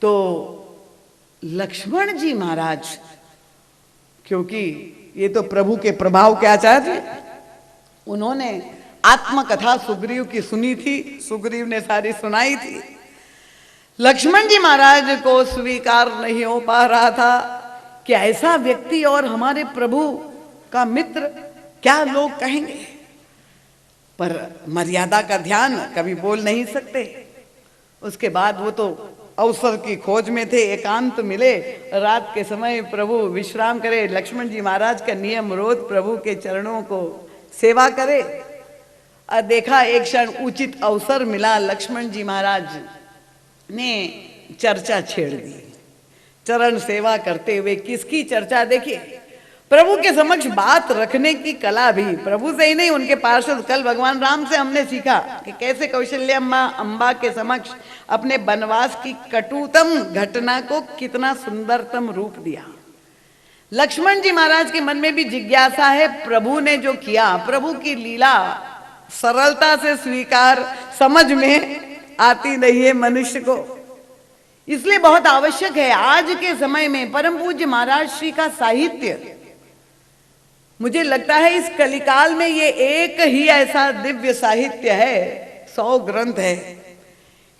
तो लक्ष्मण जी महाराज, क्योंकि ये तो प्रभु के प्रभाव के आचार्य, उन्होंने आत्मकथा सुग्रीव की सुनी थी, सुग्रीव ने सारी सुनाई थी। लक्ष्मण जी महाराज को स्वीकार नहीं हो पा रहा था कि ऐसा व्यक्ति और हमारे प्रभु का मित्र, क्या लोग कहेंगे, पर मर्यादा का ध्यान कभी बोल नहीं सकते। उसके बाद वो तो अवसर की खोज में थे, एकांत मिले, रात के समय प्रभु विश्राम करे, लक्ष्मण जी महाराज का नियम रोज प्रभु के चरणों को सेवा करे। और देखा एक क्षण उचित अवसर मिला, लक्ष्मण जी महाराज ने चर्चा छेड़ दी। चरण सेवा करते हुए किसकी चर्चा, देखिए प्रभु के समक्ष बात रखने की कला भी, प्रभु से ही नहीं उनके पार्षद, कल भगवान राम से हमने सीखा कि कैसे कौशल्या अम्बा के समक्ष अपने वनवास की कटुतम घटना को कितना सुंदरतम रूप दिया। लक्ष्मण जी महाराज के मन में भी जिज्ञासा है, प्रभु ने जो किया, प्रभु की लीला सरलता से स्वीकार समझ में आती नहीं है मनुष्य को, इसलिए बहुत आवश्यक है आज के समय में परम पूज्य महाराज श्री का साहित्य। मुझे लगता है इस कलिकाल में ये एक ही ऐसा दिव्य साहित्य है, 100 ग्रंथ है,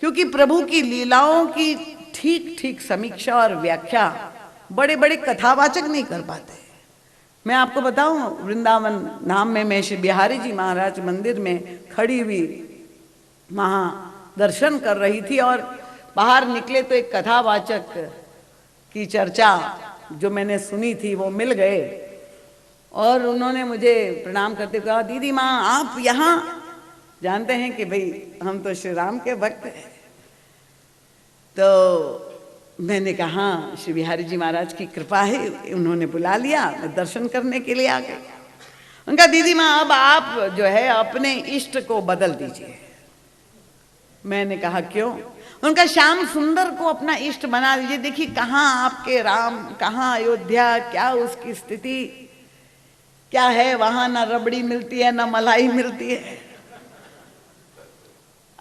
क्योंकि प्रभु की लीलाओं की ठीक ठीक समीक्षा और व्याख्या बड़े बड़े कथावाचक नहीं कर पाते। मैं आपको बताऊं, वृंदावन धाम में मैं श्री बिहारी जी महाराज मंदिर में खड़ी हुई वहां दर्शन कर रही थी और बाहर निकले तो एक कथावाचक की चर्चा जो मैंने सुनी थी वो मिल गए और उन्होंने मुझे प्रणाम करते कहा, दीदी माँ आप यहाँ, जानते हैं कि भाई हम तो श्री राम के भक्त हैं। तो मैंने कहा श्री बिहारी जी महाराज की कृपा है, उन्होंने बुला लिया, मैं दर्शन करने के लिए आ गई। उनका दीदी माँ अब आप जो है अपने इष्ट को बदल दीजिए। मैंने कहा क्यों? उनका श्याम सुंदर को अपना इष्ट बना दीजिए। देखिए कहाँ आपके राम, कहाँ अयोध्या, क्या उसकी स्थिति क्या है, वहां ना रबड़ी मिलती है ना मलाई मिलती है,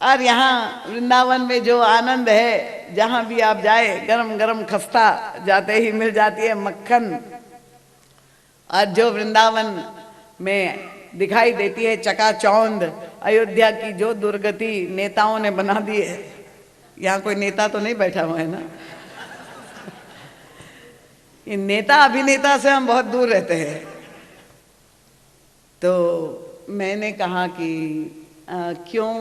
और यहाँ वृंदावन में जो आनंद है, जहां भी आप जाए गरम गरम खस्ता जाते ही मिल जाती है, मक्खन। और जो वृंदावन में दिखाई देती है चकाचौंध, अयोध्या की जो दुर्गति नेताओं ने बना दी है, यहाँ कोई नेता तो नहीं बैठा हुआ है ना, इन नेता अभिनेता से हम बहुत दूर रहते हैं। तो मैंने कहा कि क्यों,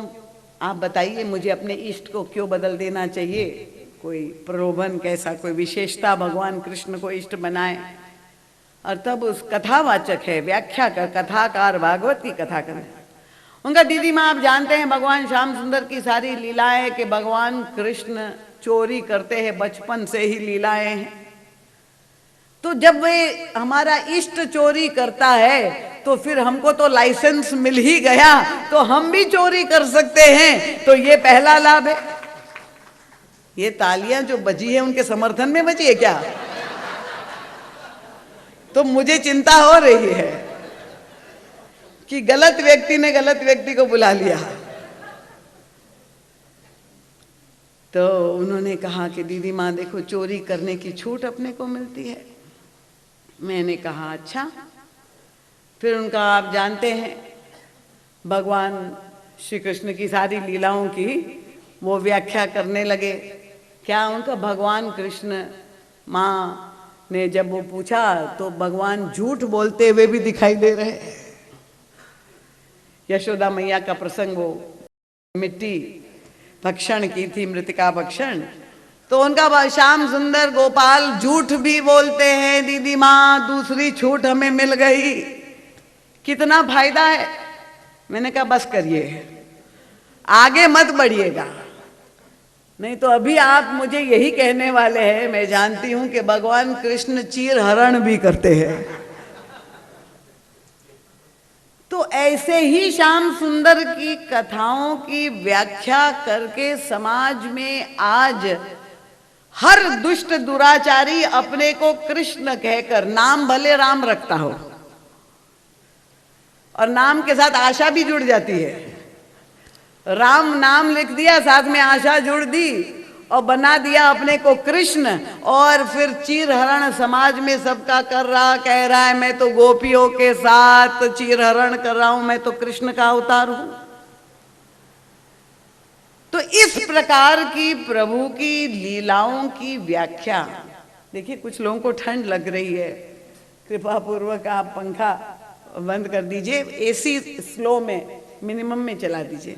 आप बताइए मुझे अपने इष्ट को क्यों बदल देना चाहिए, कोई प्रलोभन कैसा, कोई विशेषता भगवान कृष्ण को इष्ट बनाए। और तब उस कथावाचक है, व्याख्या कर, कथाकार, भागवत की कथा कर, उनका दीदी माँ आप जानते हैं भगवान श्याम सुंदर की सारी लीलाएं कि भगवान कृष्ण चोरी करते हैं, बचपन से ही लीलाएं हैं। तो जब वे हमारा इष्ट चोरी करता है तो फिर हमको तो लाइसेंस मिल ही गया, तो हम भी चोरी कर सकते हैं, तो ये पहला लाभ है। ये तालियां जो बजी है उनके समर्थन में बजी है क्या? तो मुझे चिंता हो रही है कि गलत व्यक्ति ने गलत व्यक्ति को बुला लिया। तो उन्होंने कहा कि दीदी माँ देखो चोरी करने की छूट अपने को मिलती है। मैंने कहा अच्छा। फिर उनका आप जानते हैं भगवान श्री कृष्ण की सारी लीलाओं की वो व्याख्या करने लगे। क्या उनका भगवान कृष्ण, माँ ने जब वो पूछा तो भगवान झूठ बोलते हुए भी दिखाई दे रहे हैं। यशोदा मैया का प्रसंग, वो मिट्टी भक्षण की थी, मृतिका भक्षण, तो उनका श्याम सुंदर गोपाल झूठ भी बोलते हैं, दीदी माँ दूसरी छूट हमें मिल गई, कितना फायदा है। मैंने कहा बस करिए, आगे मत बढ़िएगा, नहीं तो अभी आप मुझे यही कहने वाले हैं, मैं जानती हूं कि भगवान कृष्ण चीर हरण भी करते हैं। तो ऐसे ही श्याम सुंदर की कथाओं की व्याख्या करके समाज में आज हर दुष्ट दुराचारी अपने को कृष्ण कहकर, नाम भले राम रखता हो और नाम के साथ आशा भी जुड़ जाती है, राम नाम लिख दिया साथ में आशा जुड़ दी, और बना दिया अपने को कृष्ण, और फिर चीरहरण समाज में सबका कर रहा, कह रहा है मैं तो गोपियों के साथ चीरहरण कर रहा हूं, मैं तो कृष्ण का अवतार हूं। तो इस प्रकार की प्रभु की लीलाओं की व्याख्या देखिए। कुछ लोगों को ठंड लग रही है, कृपा पूर्वक आप पंखा बंद कर दीजिए, एसी स्लो में मिनिमम में चला दीजिए।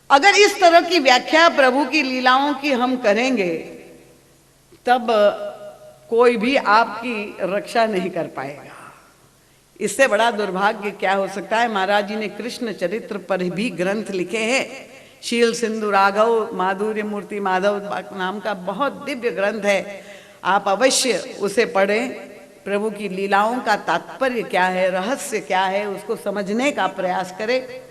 अगर इस तरह की व्याख्या प्रभु की लीलाओं की हम करेंगे तब कोई भी आपकी रक्षा नहीं कर पाएगा। इससे बड़ा दुर्भाग्य क्या हो सकता है। महाराज जी ने कृष्ण चरित्र पर भी ग्रंथ लिखे हैं। शील सिंधु राघव माधुर्य मूर्ति माधव नाम का बहुत दिव्य ग्रंथ है, आप अवश्य उसे पढ़ें। प्रभु की लीलाओं का तात्पर्य क्या है, रहस्य क्या है, उसको समझने का प्रयास करें।